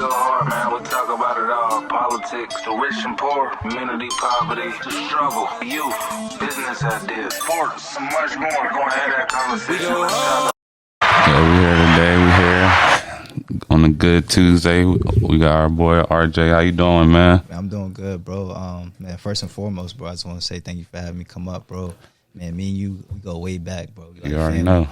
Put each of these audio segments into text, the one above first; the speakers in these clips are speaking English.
go hard, man. We talk about it all. Politics, the rich and poor, community poverty, the struggle, youth, business ideas, sports, and much more. Go ahead, that conversation. Yeah, we here today. We here on a good Tuesday. We got our boy RJ. How you doing, man? I'm doing good, bro. Man, first and foremost, bro, I just want to say thank you for having me come up, bro. Man, me and you, we go way back, bro. You already know.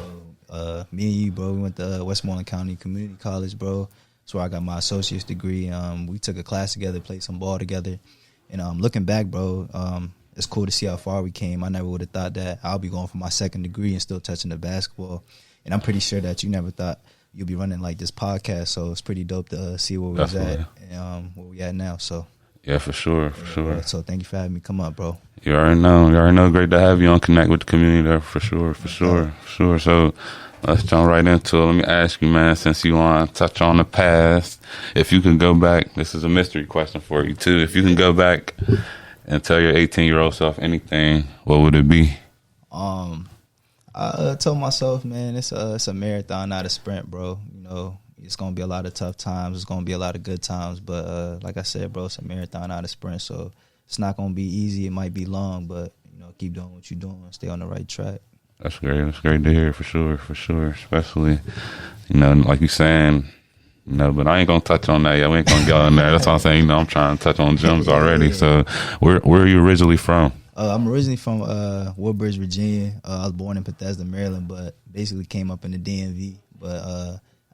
Bro. Me and you, bro, we went to Westmoreland County Community College, bro. That's where I got my associate's degree. We took a class together, played some ball together. And looking back, bro, it's cool to see how far we came. I never would have thought that I'll be going for my second degree and still touching the basketball. And I'm pretty sure that you never thought you'll be running like this podcast. So it's pretty dope to see where we was at and where we at now. So yeah, for sure, for sure. Bro, so thank you for having me come up, bro. You already know. Great to have you on Connect with the community there, for sure. So let's jump right into it. Let me ask you, man, since you want to touch on the past, if you can go back, this is a mystery question for you too. If you can go back and tell your 18-year-old self anything, what would it be? I told myself, man, it's a marathon, not a sprint, bro. You know, it's gonna be a lot of tough times. It's gonna be a lot of good times, but like I said, bro, it's a marathon, not a sprint. So it's not gonna be easy. It might be long, but you know, keep doing what you're doing. Stay on the right track. That's great. That's great to hear, for sure. Especially, you know, like you saying, you know, but I ain't gonna touch on that yet. We ain't gonna go in there. That's what I'm saying. You know, I'm trying to touch on gyms already. Yeah. So, where are you originally from? I'm originally from Woodbridge, Virginia. I was born in Bethesda, Maryland, but basically came up in the DMV. But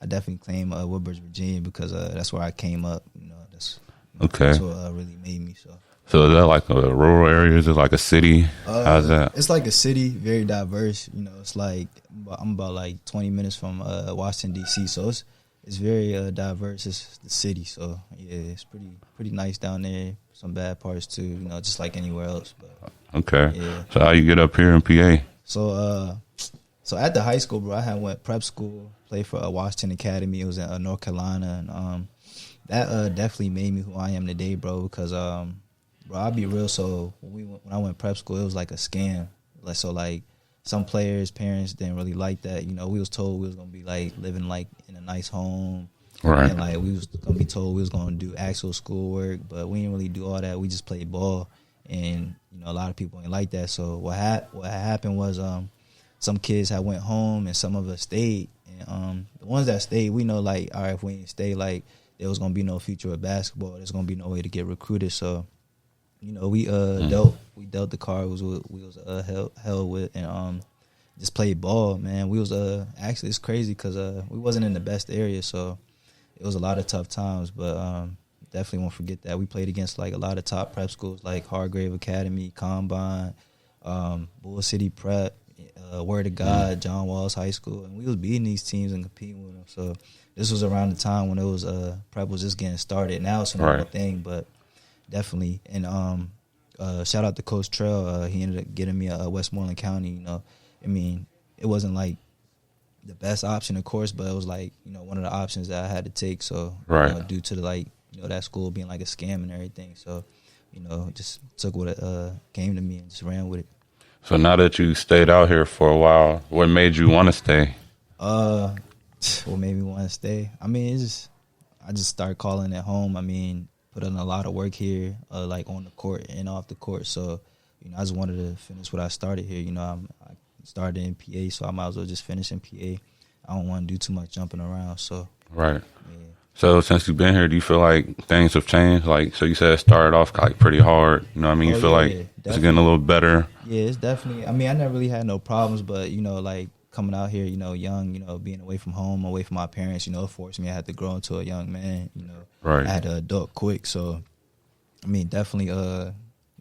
I definitely claim Woodbridge, Virginia, because that's where I came up. You know, that's what really made me. So is that like a rural area? Is it like a city? How's that? It's like a city, very diverse. You know, it's like I'm about like 20 minutes from Washington D.C. So it's very diverse. It's the city, so yeah, it's pretty nice down there. Some bad parts too, you know, just like anywhere else. But okay, yeah. So how you get up here in PA? So at the high school, bro, I had went prep school, played for Washington Academy. It was in North Carolina, and that definitely made me who I am today, bro. Because bro, I'll be real. So when I went prep school, it was like a scam. Like some players' parents didn't really like that. You know, we was told we was gonna be like living like in a nice home. Right. And like we was gonna be told we was gonna do actual schoolwork, but we didn't really do all that. We just played ball, and you know a lot of people ain't like that. So what happened was some kids had went home and some of us stayed. And the ones that stayed, we know like, all right, if we ain't stay, like there was gonna be no future with basketball. There's gonna be no way to get recruited. So you know we dealt the cards we was held with, and just played ball, man. We was actually it's crazy because we wasn't in the best area, so it was a lot of tough times, but definitely won't forget that. We played against like a lot of top prep schools like Hargrave Academy, Combine, Bull City Prep, Word of God, John Walls High School, and we was beating these teams and competing with them. So this was around the time when it was prep was just getting started. Now it's another thing, but definitely. And shout out to Coach Trell. He ended up getting me a Westmoreland County. You know, I mean, it wasn't like the best option, of course, but it was like, you know, one of the options that I had to take. So, you know, due to the, like, you know, that school being like a scam and everything. So, you know, just took what came to me and just ran with it. So now that you stayed out here for a while, what made you want to stay? What made me want to stay? I mean, I just started calling it home. I mean, put in a lot of work here, like on the court and off the court. So, you know, I just wanted to finish what I started here. You know, I started in PA, so I might as well just finish in PA. I don't want to do too much jumping around. So right. Yeah. So since you've been here, do you feel like things have changed? Like, so you said it started off like pretty hard. You know what I mean? You feel like it's getting a little better? Yeah, it's definitely. I mean, I never really had no problems, but, you know, like coming out here, you know, young, you know, being away from home, away from my parents, you know, it forced me. I had to grow into a young man, you know. Right. I had to adult quick. So, I mean, definitely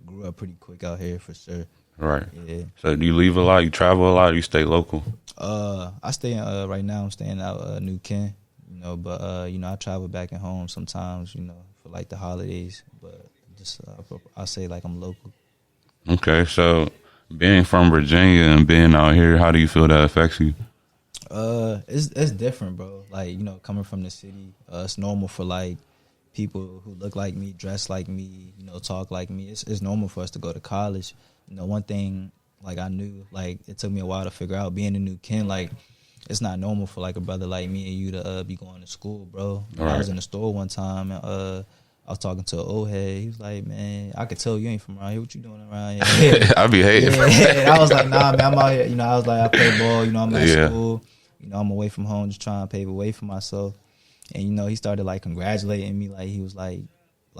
grew up pretty quick out here for sure. Right. Yeah. So do you leave a lot? You travel a lot? Or you stay local? I stay right now. I'm staying out New Kent, you know. But you know, I travel back at home sometimes, you know, for like the holidays. But just I say like I'm local. Okay, so being from Virginia and being out here, how do you feel that affects you? It's different, bro. Like, you know, coming from the city, it's normal for like people who look like me, dress like me, you know, talk like me. It's normal for us to go to college. You know, one thing, like, I knew, like, it took me a while to figure out being in New Kent, like, it's not normal for like a brother like me and you to be going to school, bro. I was in the store one time and I was talking to an old head. He was like, man, I could tell you ain't from around here. What you doing around here? I be hating. And I was like, nah, man, I'm out here. You know, I was like, I play ball. You know, I'm at school. You know, I'm away from home, just trying to pave a way for myself. And, you know, he started, like, congratulating me. Like, he was, like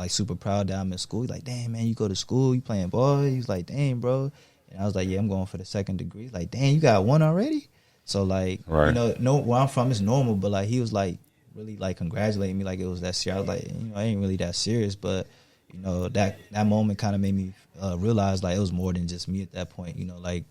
super proud that I'm in school. He's like, damn, man, you go to school, you playing ball? He was like, dang, bro. And I was like, yeah, I'm going for the second degree. He's like, dang, you got one already? So, like, you know, where I'm from is normal. But, like, he was, like, really, like, congratulating me like it was that serious. I was like, you know, I ain't really that serious. But, you know, that moment kind of made me realize, like, it was more than just me at that point. You know, like,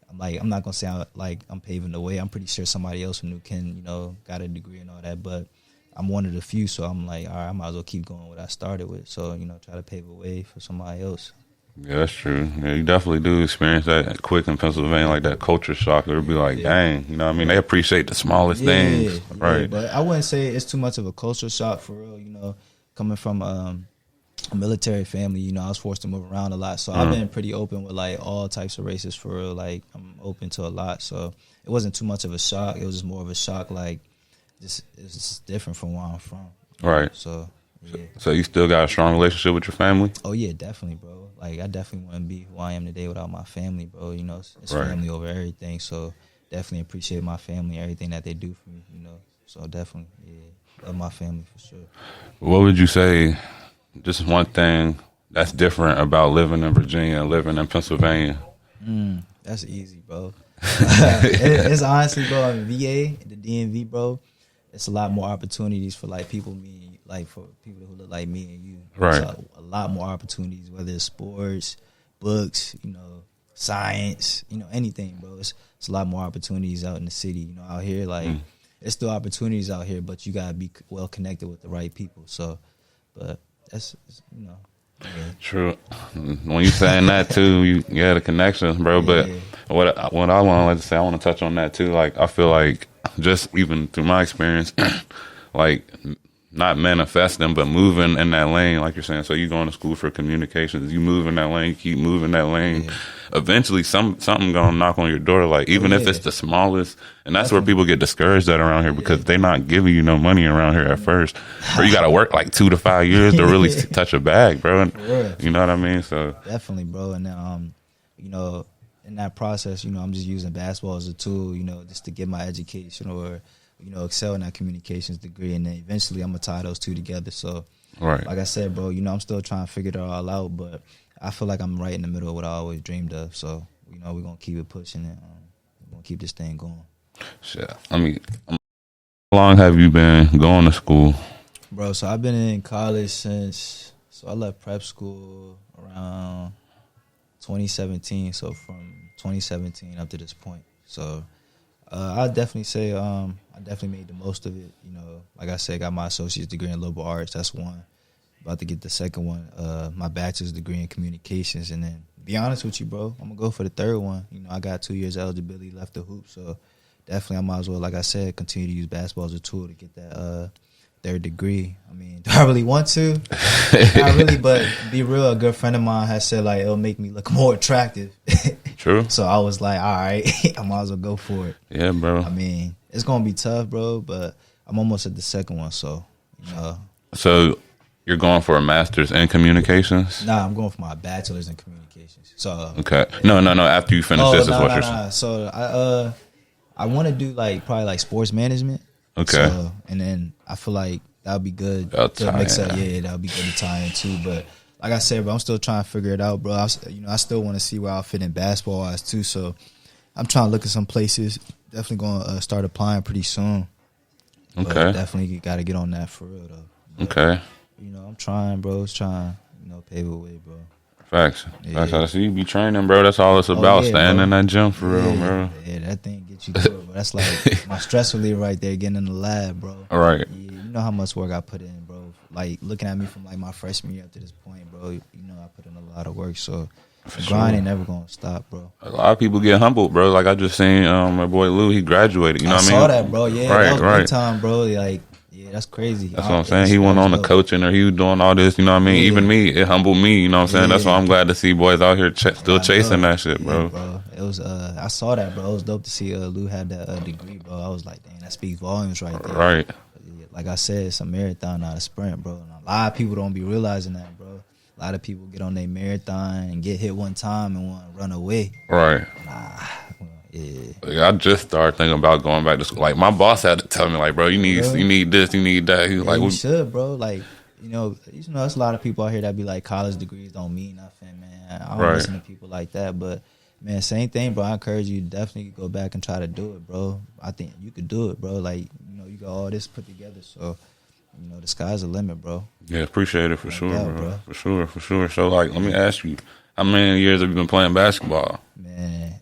I'm not going to say I'm paving the way. I'm pretty sure somebody else who knew Ken, you know, got a degree and all that. But I'm one of the few, so I'm like, all right, I might as well keep going what I started with. So, you know, try to pave a way for somebody else. Yeah, that's true. Yeah, you definitely do experience that quick in Pennsylvania, like that culture shock. It'll be like, dang, you know what I mean? They appreciate the smallest things, right? But I wouldn't say it's too much of a culture shock for real, you know, coming from a military family, you know, I was forced to move around a lot. So I've been pretty open with, like, all types of races for real. Like, I'm open to a lot. So it wasn't too much of a shock. It was just more of a shock, like, it's just different from where I'm from. Right. So, yeah. So you still got a strong relationship with your family? Oh, yeah, definitely, bro. Like, I definitely wouldn't be who I am today without my family, bro. You know, it's family over everything. So definitely appreciate my family, everything that they do for me, you know. So definitely, yeah, love my family for sure. What would you say, just one thing that's different about living in Virginia and living in Pennsylvania? That's easy, bro. It's honestly, bro, in VA, the DMV, bro, it's a lot more opportunities for, like, people for people who look like me and you. Right. A lot more opportunities, whether it's sports, books, you know, science, you know, anything, bro. It's a lot more opportunities out in the city. You know, out here, like, there's still opportunities out here, but you got to be well connected with the right people. So, but that's, you know. Yeah. True. When you saying that too, you the connections, bro. But what I want to say, I want to touch on that too. Like, I feel like just even through my experience, like, not manifesting, but moving in that lane, like you're saying. So you going to school for communications, you move in that lane, you keep moving that lane. Eventually, something gonna knock on your door. Like, even if it's the smallest, and that's where people get discouraged at around here, because they not giving you no money around here at first, or you got to work like 2 to 5 years to really touch a bag, bro. And, you know what I mean? So definitely, bro. And you know, in that process, you know, I'm just using basketball as a tool, you know, just to get my education or, you know, excel in that communications degree, and then eventually I'm gonna tie those two together. So, like I said, bro, you know, I'm still trying to figure it all out, but I feel like I'm right in the middle of what I always dreamed of. So, you know, we're gonna keep it pushing and we're gonna keep this thing going. Shit. I mean, how long have you been going to school, bro? So I've been in college since I left prep school around 2017. So from 2017 up to this point. So I'd definitely say I definitely made the most of it. You know, like I said, got my associate's degree in liberal arts. That's one. About to get the second one, my bachelor's degree in communications. And then, be honest with you, bro, I'm going to go for the third one. You know, I got 2 years eligibility left to hoop. So definitely I might as well, like I said, continue to use basketball as a tool to get that third degree. I mean, do I really want to? Not really, but be real, a good friend of mine has said, like, it'll make me look more attractive. True. So I was like, all right, I might as well go for it. Yeah, bro. I mean, it's going to be tough, bro, but I'm almost at the second one, so, you know. So you're going for a master's in communications? Nah, I'm going for my bachelor's in communications. So okay. No. After you finish this is what you're saying. So I want to do probably like sports management. Okay. So, and then I feel like that would be good to mix up. Yeah, that would be good to tie in too. But like I said, bro, I'm still trying to figure it out, bro. I still want to see where I'll fit in basketball wise too. So I'm trying to look at some places. Definitely going to start applying pretty soon. Okay. But definitely got to get on that for real though. But, okay. You know, I'm trying, bro. Pave a way, bro. Facts. Facts. I see you be training, bro. That's all it's about. Staying in that gym for real, bro. Yeah, that thing gets you through it, bro. That's like my stress reliever right there, getting in the lab, bro. All right. Yeah, you know how much work I put in, bro. Like, looking at me from, like, my freshman year up to this point, bro, you know I put in a lot of work, so the grind ain't never going to stop, bro. A lot of people get humbled, bro. Like, I just seen my boy Lou, he graduated, you know what I mean? I saw that, bro. Yeah, that was big time, bro. Like, yeah, that's crazy. That's what I'm saying. He went on the coaching, or he was doing all this. You know what I mean? Yeah. Even me, it humbled me. You know what I'm saying? That's why I'm glad to see boys out here still chasing that shit, bro. Yeah, bro. It was. I saw that, bro. It was dope to see Lou have that degree, bro. I was like, dang, that speaks volumes right there. Right. Like I said, it's a marathon, not a sprint, bro. And a lot of people don't be realizing that, bro. A lot of people get on their marathon and get hit one time and want to run away. Right. Nah. Yeah. Like, I just started thinking about going back to school. Like, my boss had to tell me, like, bro, you need this, you need that. He was like, you should, bro. Like, there's a lot of people out here that be like, college degrees don't mean nothing, man. I don't listen to people like that, but man, same thing, bro. I encourage you to definitely go back and try to do it, bro. I think you could do it, bro. Like, you got all this put together, so the sky's the limit, bro. Yeah, appreciate it for sure, that, bro. For sure. So, like, let me ask you, how many years have you been playing basketball? Man,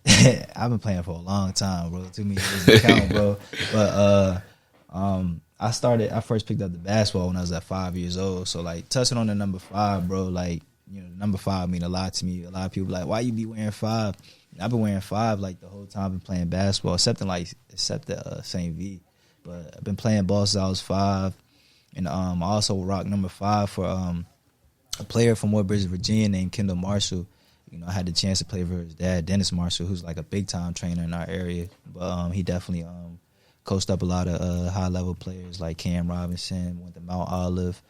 I've been playing for a long time, bro. Too many years to count, bro. But I first picked up the basketball when I was at 5 years old. So like touching on the number 5, bro, like, number 5 mean a lot to me. A lot of people like, why you be wearing 5? I've been wearing 5 like the whole time I've been playing basketball, except the St. V. But I've been playing ball since I was 5. And I also rock number 5 for a player from Woodbridge, Virginia named Kendall Marshall. I had the chance to play for his dad, Dennis Marshall, who's like a big-time trainer in our area. But he definitely coached up a lot of high-level players like Cam Robinson, went to Mount Olive.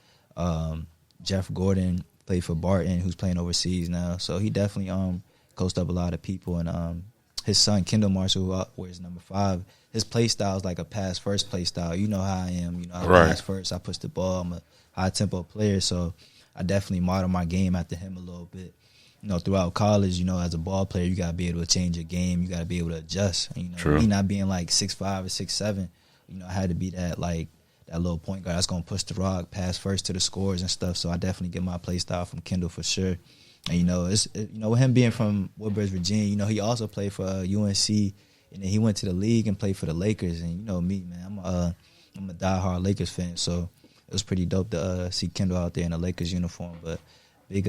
Jeff Gordon played for Barton, who's playing overseas now. So he definitely coached up a lot of people. And his son, Kendall Marshall, who wears number 5, his play style is like a pass-first play style. You know how I am. I pass first. I push the ball. I'm a high-tempo player, so I definitely model my game after him a little bit. Throughout college, as a ball player, you gotta be able to change your game. You gotta be able to adjust. Me not being like 6'5" or 6'7", I had to be that little point guard that's gonna push the rock, pass first to the scores and stuff. So I definitely get my play style from Kendall for sure. And with him being from Woodbridge, Virginia, he also played for UNC, and then he went to the league and played for the Lakers. And me, man, I'm a diehard Lakers fan, so it was pretty dope to see Kendall out there in a Lakers uniform. But big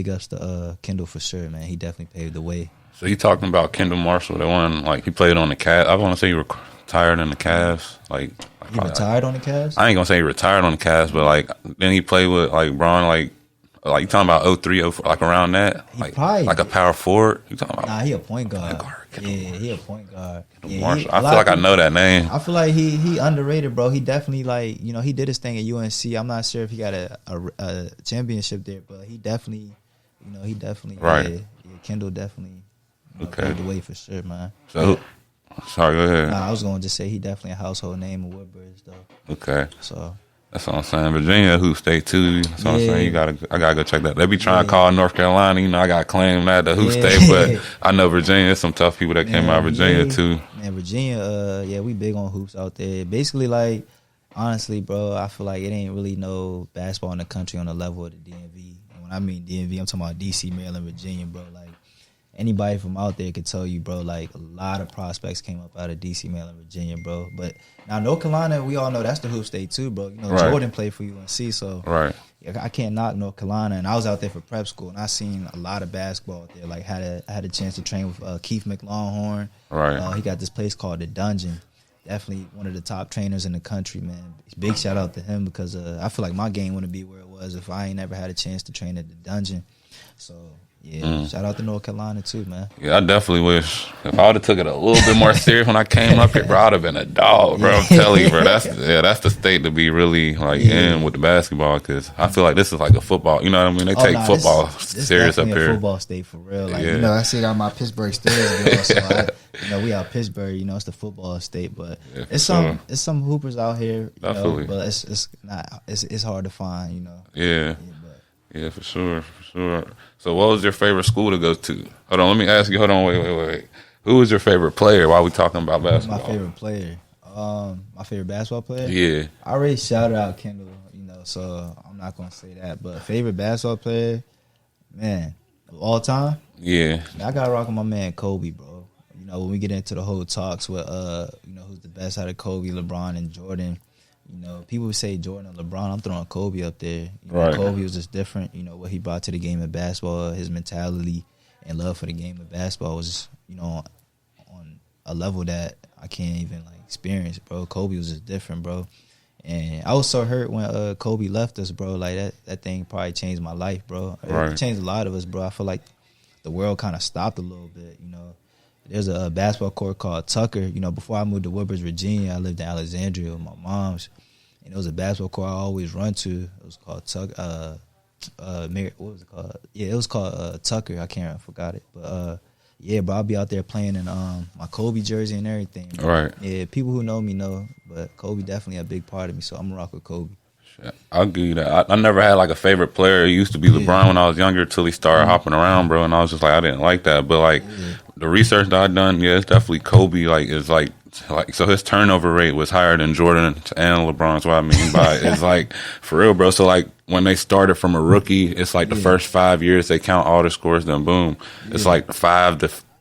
ups to Kendall for sure, man. He definitely paved the way. So you talking about Kendall Marshall, the one, like, he played on the Cavs. I want to say he retired in the Cavs. He retired on the Cavs? I ain't going to say he retired on the Cavs, but, like, then he played with, like, Braun, like you talking about 03, 04, like, around that? Like a power forward? You talking about? Nah, he a point guard. He a point guard. Marshall. I feel like I know that name. I feel like he underrated, bro. He definitely, he did his thing at UNC. I'm not sure if he got a championship there, but he definitely, right. Yeah, Kendall definitely paved the way for sure, man. So, sorry, go ahead. Nah, I was going to just say he definitely a household name in Woodbridge, though. Okay. So. That's what I'm saying. Virginia, Hoop State too. That's what I'm saying. I gotta go check that. They be trying to call North Carolina. I gotta claim that the Hoop State, but I know Virginia. There's some tough people that came out of Virginia too. Man, Virginia, we big on hoops out there. Basically, like, honestly, bro, I feel like it ain't really no basketball in the country on the level of the DMV. And when I mean DMV, I'm talking about DC, Maryland, Virginia, bro. Like, anybody from out there could tell you, bro, like, a lot of prospects came up out of DC, Maryland, Virginia, bro. But now North Carolina, we all know that's the Hoop State too, bro. Jordan played for UNC, so I can't knock North Carolina. And I was out there for prep school, and I seen a lot of basketball out there. Like, I had a chance to train with Keith McLonghorn. Right. He got this place called The Dungeon. Definitely one of the top trainers in the country, man. Big shout out to him because I feel like my game wouldn't be where it was if I ain't never had a chance to train at The Dungeon. So, yeah, shout out to North Carolina too, man. Yeah, I definitely wish if I would have took it a little bit more serious when I came up here, bro, I'd have been a dog, bro. I'm telling you, bro. That's the state to be really in with the basketball, because I feel like this is like a football. You know what I mean? They take football serious up here. A football state for real. Like, I see it on my Pittsburgh Steelers, girl. So we out Pittsburgh. It's the football state, but it's some hoopers out here. But it's hard to find. Yeah, for sure. So what was your favorite school to go to? Hold on, let me ask you. Hold on, wait. Who was your favorite player while we talking about basketball? My favorite player? My favorite basketball player? Yeah. I already shouted out Kendall, so I'm not going to say that. But favorite basketball player, man, of all time? Yeah. I got to rock with my man Kobe, bro. When we get into the whole talks with, who's the best out of Kobe, LeBron, and Jordan, people would say Jordan or LeBron. I'm throwing Kobe up there. Kobe was just different. What he brought to the game of basketball, his mentality and love for the game of basketball was, on a level that I can't even experience, bro. Kobe was just different, bro. And I was so hurt when Kobe left us, bro. Like that thing probably changed my life, bro. Right. It changed a lot of us, bro. I feel like the world kind of stopped a little bit, you know. There's a basketball court called Tucker. You know, before I moved to Woodbridge, Virginia, I lived in Alexandria with my mom's. And it was a basketball court I always run to. It was called Tucker. What was it called? Yeah, it was called Tucker. I forgot it. But yeah, bro, I'll be out there playing in my Kobe jersey and everything. Bro. Right. Yeah, people who know me know, but Kobe definitely a big part of me, so I'm gonna rock with Kobe. I'll give you that. I never had like a favorite player. It used to be LeBron when I was younger till he started hopping around, bro. And I was just like, I didn't like that. But like the research that I've done, yeah, it's definitely Kobe. Like is like so his turnover rate was higher than Jordan and LeBron's. What I mean by it is like for real, bro. So like when they started from a rookie, it's like the first 5 years they count all the scores, then boom, it's like 5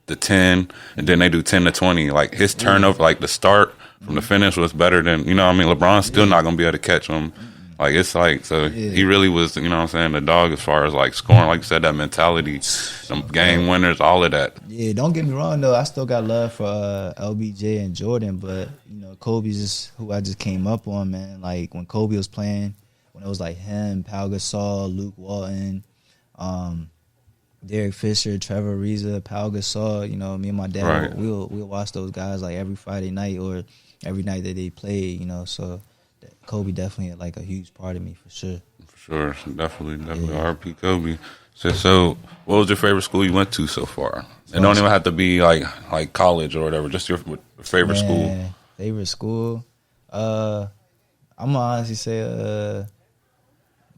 to 10, and then they do 10 to 20. Like his turnover, like the start from the finish was better than you know. What I mean, LeBron's still not gonna be able to catch him. Like, it's like, so he really was, you know what I'm saying, the dog as far as, like, scoring, like you said, that mentality, some game winners, all of that. Yeah, don't get me wrong, though. I still got love for LBJ and Jordan, but, you know, Kobe's just who I just came up on, man. Like, when Kobe was playing, when it was, like, him, Pau Gasol, Luke Walton, Derek Fisher, Trevor Ariza, Pau Gasol, you know, me and my dad, we'll watch those guys, like, every Friday night or every night that they played, you know, so Kobe definitely had like a huge part of me for sure. For sure, definitely. RP Kobe. So, what was your favorite school you went to so far? It don't even have to be like college or whatever. Just your favorite school. Favorite school. I'm gonna honestly say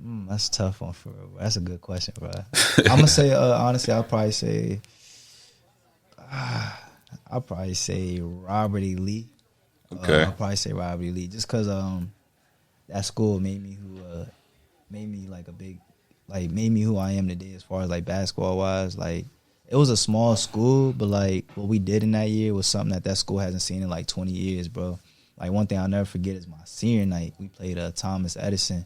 that's a tough one for real, bro. That's a good question, bro. I'm gonna say honestly, I'll probably say Robert E. Lee. Okay. I'll probably say Robert E. Lee just because that school made me made me who I am today as far as like basketball wise. Like it was a small school, but like what we did in that year was something that school hasn't seen in like 20 years, bro. Like one thing I'll never forget is my senior night. We played Thomas Edison,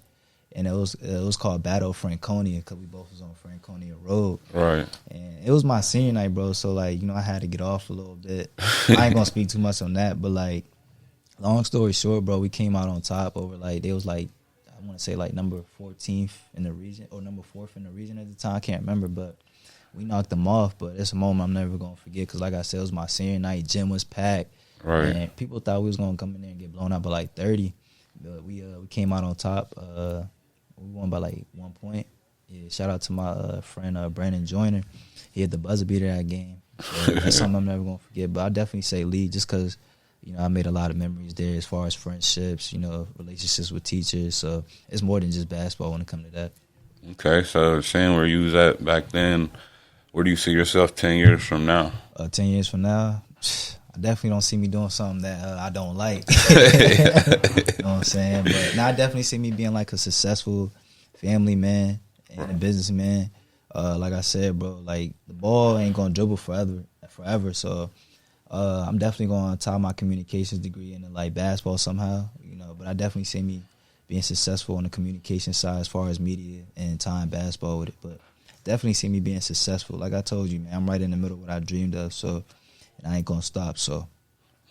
and it was called Battle Franconia because we both was on Franconia Road. Right. And it was my senior night, bro. So like, you know, I had to get off a little bit. I ain't gonna speak too much on that, but like, long story short, bro, we came out on top over like they was like I want to say like number 14th in the region or number 4th in the region at the time. I can't remember, but we knocked them off. But it's a moment I'm never gonna forget because, like I said, it was my senior night. Gym was packed, right? And people thought we was gonna come in there and get blown out by like 30, but we came out on top. We won by like 1 point. Yeah, shout out to my friend Brandon Joyner. He had the buzzer beater that game. So that's something I'm never gonna forget. But I definitely say Lee just because. You know, I made a lot of memories there as far as friendships, you know, relationships with teachers. So it's more than just basketball when it comes to that. Okay, so seeing where you was at back then, where do you see yourself 10 years from now? 10 years from now, I definitely don't see me doing something that I don't like. You know what I'm saying? But now I definitely see me being like a successful family man and a businessman. Like I said, bro, like the ball ain't going to dribble forever. So I'm definitely going to tie my communications degree into like basketball somehow, you know. But I definitely see me being successful on the communication side as far as media and tying basketball with it. But definitely see me being successful. Like I told you, man, I'm right in the middle of what I dreamed of. So, and I ain't gonna stop. So.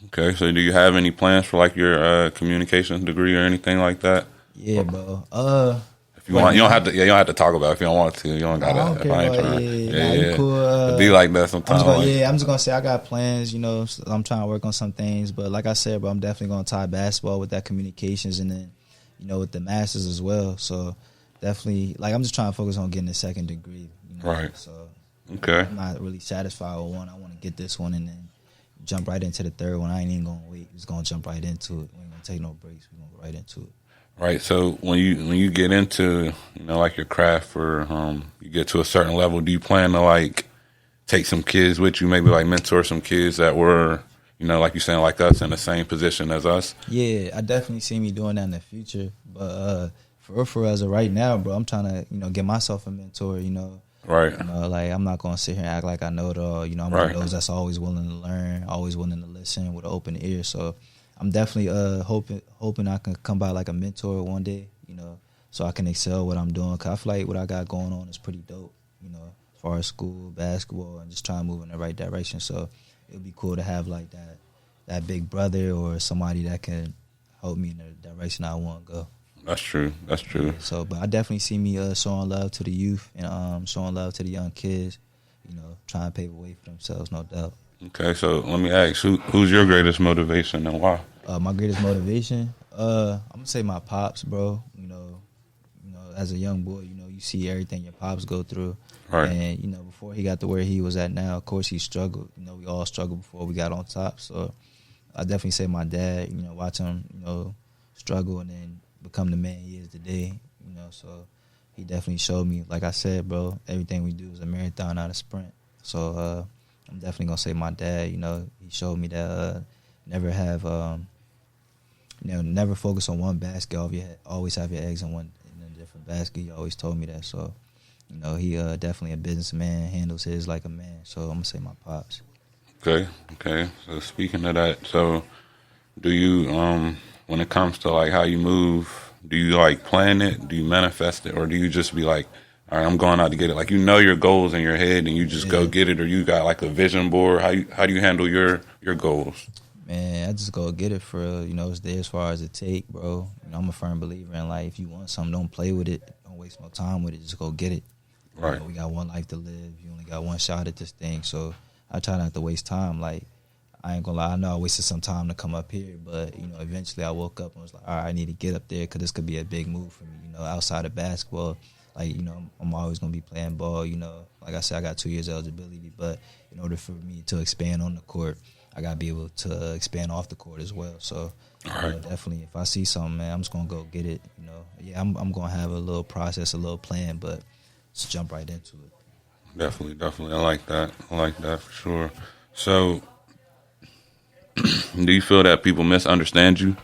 Okay, so do you have any plans for like your communications degree or anything like that? Yeah, bro. If you want, you don't have to. Yeah, you don't have to talk about it if you don't want to. You don't gotta. I don't care about you cool. It'd be like that sometimes. I'm just gonna say I got plans. You know, I'm trying to work on some things. But like I said, bro, I'm definitely gonna tie basketball with that communications, and then, you know, with the masters as well. So definitely, like I'm just trying to focus on getting a second degree. You know? Right. So okay, I'm not really satisfied with one. I want to get this one and then jump right into the third one. I ain't even gonna wait. Just gonna jump right into it. We ain't gonna take no breaks. We gonna go right into it. Right. So when you get into, you know, like your craft or you get to a certain level, do you plan to like take some kids with you, maybe like mentor some kids that were, you know, like you saying, like us in the same position as us? Yeah, I definitely see me doing that in the future. But for as of right now, bro, I'm trying to, you know, get myself a mentor, you know. Right. You know, like I'm not gonna sit here and act like I know it all. You know, I'm one of those that's always willing to learn, always willing to listen with an open ear. So I'm definitely hoping I can come by like a mentor one day, you know, so I can excel what I'm doing. Cause I feel like what I got going on is pretty dope, you know, as far as school, basketball, and just trying to move in the right direction. So it would be cool to have like that big brother or somebody that can help me in the direction I want to go. That's true. That's true. So, but I definitely see me showing love to the youth and showing love to the young kids. You know, trying to pave a way for themselves, no doubt. Okay, so let me ask, who's your greatest motivation and why? My greatest motivation, I'm gonna say my pops, bro. You know, as a young boy, you know, you see everything your pops go through, Right. and you know, before he got to where he was at now, of course he struggled. You know, we all struggled before we got on top. So, I definitely say my dad. You know, watch him, you know, struggle and then become the man he is today. You know, so he definitely showed me, like I said, bro, everything we do is a marathon, not a sprint. So I'm definitely gonna say my dad. You know, he showed me that never have, you know, never focus on one basket. Always have your eggs in a different basket. He always told me that. So, you know, he definitely a businessman, handles his like a man. So I'm gonna say my pops. Okay. So speaking of that, so do you, when it comes to like how you move, do you like plan it? Do you manifest it, or do you just be like, all right, I'm going out to get it? Like, you know your goals in your head and you just go get it, or you got like a vision board? How do you handle your goals? Man, I just go get it for real. You know, it's there as far as it take, bro. You know, I'm a firm believer in like, if you want something, don't play with it. Don't waste no time with it. Just go get it. Right. You know, we got one life to live. You only got one shot at this thing. So I try not to waste time. Like, I ain't gonna lie. I know I wasted some time to come up here, but, you know, eventually I woke up and was like, all right, I need to get up there because this could be a big move for me, you know, outside of basketball. Like, you know, I'm always going to be playing ball, you know. Like I said, I got 2 years eligibility, but in order for me to expand on the court, I got to be able to expand off the court as well. So, definitely, if I see something, man, I'm just going to go get it, you know. Yeah, I'm going to have a little process, a little plan, but just jump right into it. Definitely. I like that for sure. So, do you feel that people misunderstand you?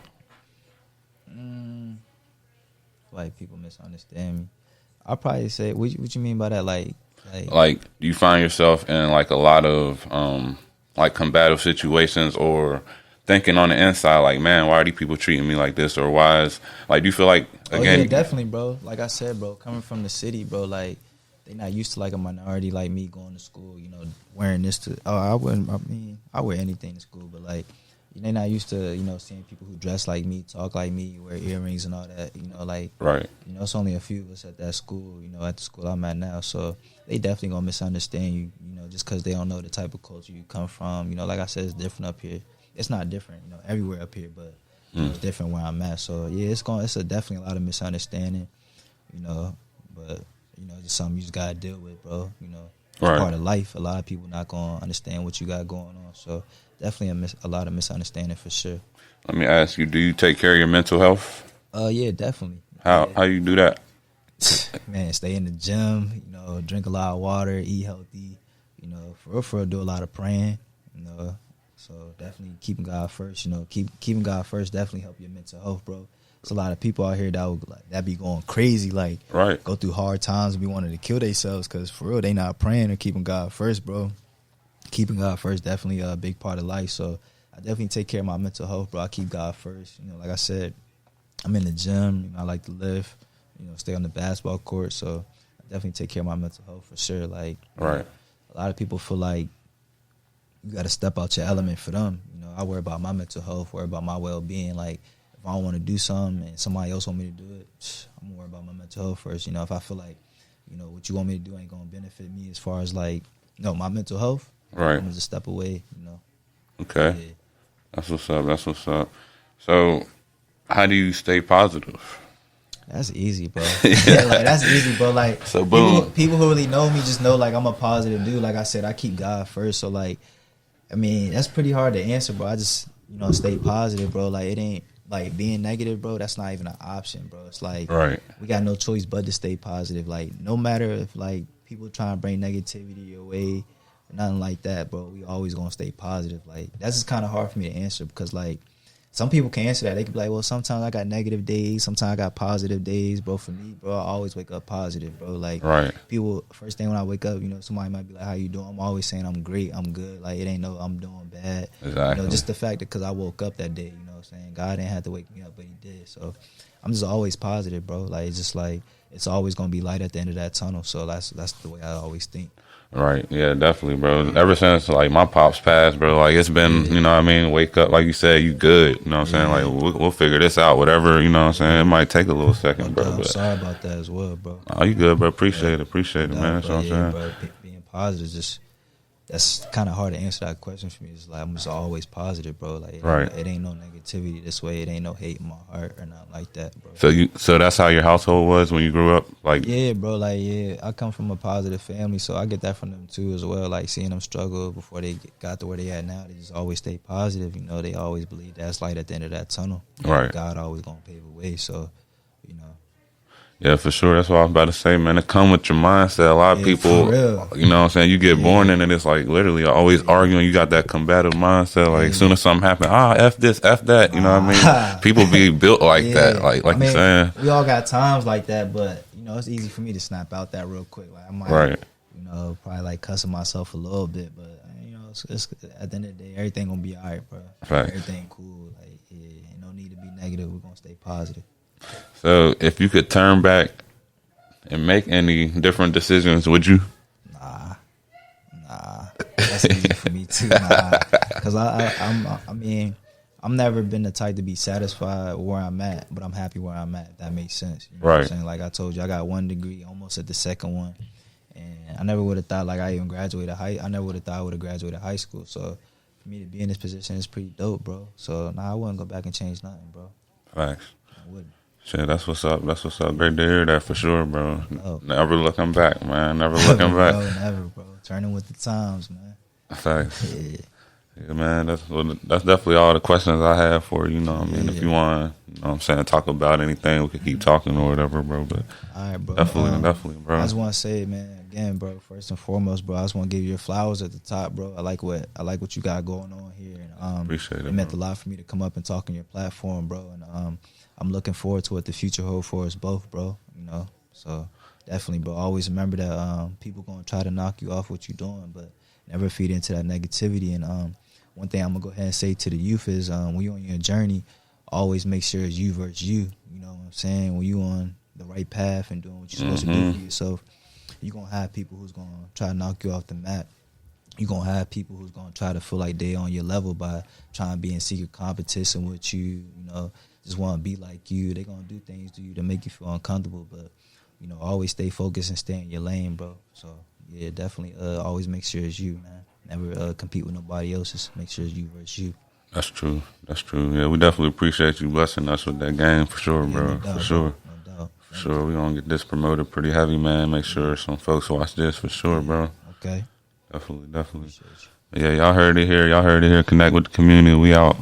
Like, people misunderstand me. I'll probably say, what you mean by that? Like, do you find yourself in like a lot of like combative situations, or thinking on the inside like, man, why are these people treating me like this, or why is, like, do you feel like, again? Oh yeah, definitely, bro. Like I said, bro, coming from the city, bro, like, they not used to like a minority like me going to school, you know, wearing this to. I wear anything to school, but like, they not used to, you know, seeing people who dress like me, talk like me, wear earrings and all that, you know, like, right. You know, it's only a few of us at that school, you know, at the school I'm at now, so they definitely gonna misunderstand you, you know, just because they don't know the type of culture you come from, you know. Like I said, it's different up here. It's not different, you know, everywhere up here, but you know, it's different where I'm at. So yeah, it's definitely a lot of misunderstanding, you know, but you know, just something you just gotta deal with, bro. You know, it's part of life. A lot of people not gonna understand what you got going on, so definitely a lot of misunderstanding for sure. Let me ask you, do you take care of your mental health? Yeah, definitely. How you do that? Man, stay in the gym, you know, drink a lot of water, eat healthy, you know, for real, do a lot of praying, you know. So definitely keeping God first, you know, keeping God first definitely help your mental health, bro. There's a lot of people out here that be going crazy, like, go through hard times and be wanting to kill themselves because for real, they not praying or keeping God first, bro. Keeping God first definitely a big part of life. So I definitely take care of my mental health, bro. I keep God first. You know, like I said, I'm in the gym. You know, I like to live, you know, stay on the basketball court. So I definitely take care of my mental health for sure. Like, you know, a lot of people feel like you got to step out your element for them. You know, I worry about my mental health, worry about my well-being. Like, if I don't want to do something and somebody else want me to do it, I'm going to worry about my mental health first. You know, if I feel like, you know, what you want me to do ain't going to benefit me as far as, like, you know, my mental health, I'm going to just step away, you know. Okay. Yeah. That's what's up. So, how do you stay positive? That's easy, bro. Yeah, like, that's easy, bro. Like, so boom. People who really know me just know, like, I'm a positive dude. Like I said, I keep God first. So, like, I mean, that's pretty hard to answer, bro. I just, you know, stay positive, bro. Like, it ain't, like, being negative, bro, that's not even an option, bro. It's like, we got no choice but to stay positive. Like, no matter if, like, people trying to bring negativity your way, nothing like that, bro, we always gonna stay positive. Like, that's just kind of hard for me to answer because, like, some people can answer that. They can be like, well, sometimes I got negative days, sometimes I got positive days, bro. For me, bro, I always wake up positive, bro. Like, people, first thing when I wake up, you know, somebody might be like, how you doing? I'm always saying I'm great, I'm good. Like, it ain't no I'm doing bad. Exactly. You know, just the fact that because I woke up that day, you know what I'm saying? God didn't have to wake me up, but he did. So I'm just always positive, bro. Like, it's just like, it's always going to be light at the end of that tunnel. So that's the way I always think. Right. Yeah, definitely, bro. Ever since like my pops passed, bro, like it's been, you know what I mean, wake up, like you said, you good. You know what I'm saying? Like we'll figure this out, whatever, you know what I'm saying? It might take a little second, bro. I'm But sorry about that as well, bro. oh, you good, bro. Appreciate it, man. That's what I'm saying. Bro, being positive, just that's kind of hard to answer that question for me. It's like I'm just always positive, bro. Like it ain't no negativity this way. It ain't no hate in my heart or nothing like that, bro. So that's how your household was when you grew up, like yeah, bro. Like I come from a positive family, so I get that from them too as well. Like seeing them struggle before they got to where they at now, they just always stay positive. You know, they always believe that's light at the end of that tunnel. Right. God always gonna pave a way. So, you know. Yeah, for sure. That's what I was about to say, man. It come with your mindset. A lot of people, you know what I'm saying, you get born in it, it's like literally always arguing. You got that combative mindset. Like as soon as something happens, F this, F that. You know what I mean? People be built like that. Like I mean, you're saying. We all got times like that, but, you know, it's easy for me to snap out that real quick. Like I might, you know, probably like cussing myself a little bit, but, you know, it's at the end of the day, everything going to be all right, bro. Right. Everything cool. Like, ain't no need to be negative. We're going to stay positive. So, if you could turn back and make any different decisions, would you? Nah, that's easy for me too. Because I mean, I'm never been the type to be satisfied where I'm at, but I'm happy where I'm at. If that makes sense. You know what I'm saying? Like I told you, I got 1 degree, almost at the second one, and I never would have thought like I even graduated I never would have thought I would have graduated high school. So for me to be in this position is pretty dope, bro. So I wouldn't go back and change nothing, bro. Facts. I wouldn't. Shit, that's what's up. That's what's up. Great to hear that for sure, bro. Never looking back, man. Never looking back. Never, bro. Turning with the times, man. Facts. Yeah, man. That's definitely all the questions I have for you. You know what I mean? If you want, you know what I'm saying, talk about anything, we could keep talking or whatever, bro. But all right, bro. Definitely, bro. I just want to say, man, again, bro. First and foremost, bro, I just want to give you your flowers at the top, bro. I like what you got going on here. And, appreciate it. It meant a lot for me to come up and talk on your platform, bro. And I'm looking forward to what the future holds for us both, bro. You know, so definitely, bro. Always remember that people gonna try to knock you off what you're doing, but never feed into that negativity. And one thing I'm gonna go ahead and say to the youth is, when you're on your journey, always make sure it's you versus you. You know what I'm saying? When you on the right path and doing what you're supposed to do for yourself, you're gonna have people who's gonna try to knock you off the map. You're gonna have people who's gonna try to feel like they on your level by trying to be in secret competition with you. You know, just want to be like you. They're going to do things to you to make you feel uncomfortable. But, you know, always stay focused and stay in your lane, bro. So, yeah, definitely always make sure it's you, man. Never compete with nobody else. Just make sure it's you versus you. That's true. Yeah, we definitely appreciate you blessing us with that game for sure, bro. No doubt, for sure. No doubt. For sure. We're going to get this promoted pretty heavy, man. Make sure some folks watch this for sure, bro. Okay. Definitely. Yeah, y'all heard it here. Connect with the community. We out.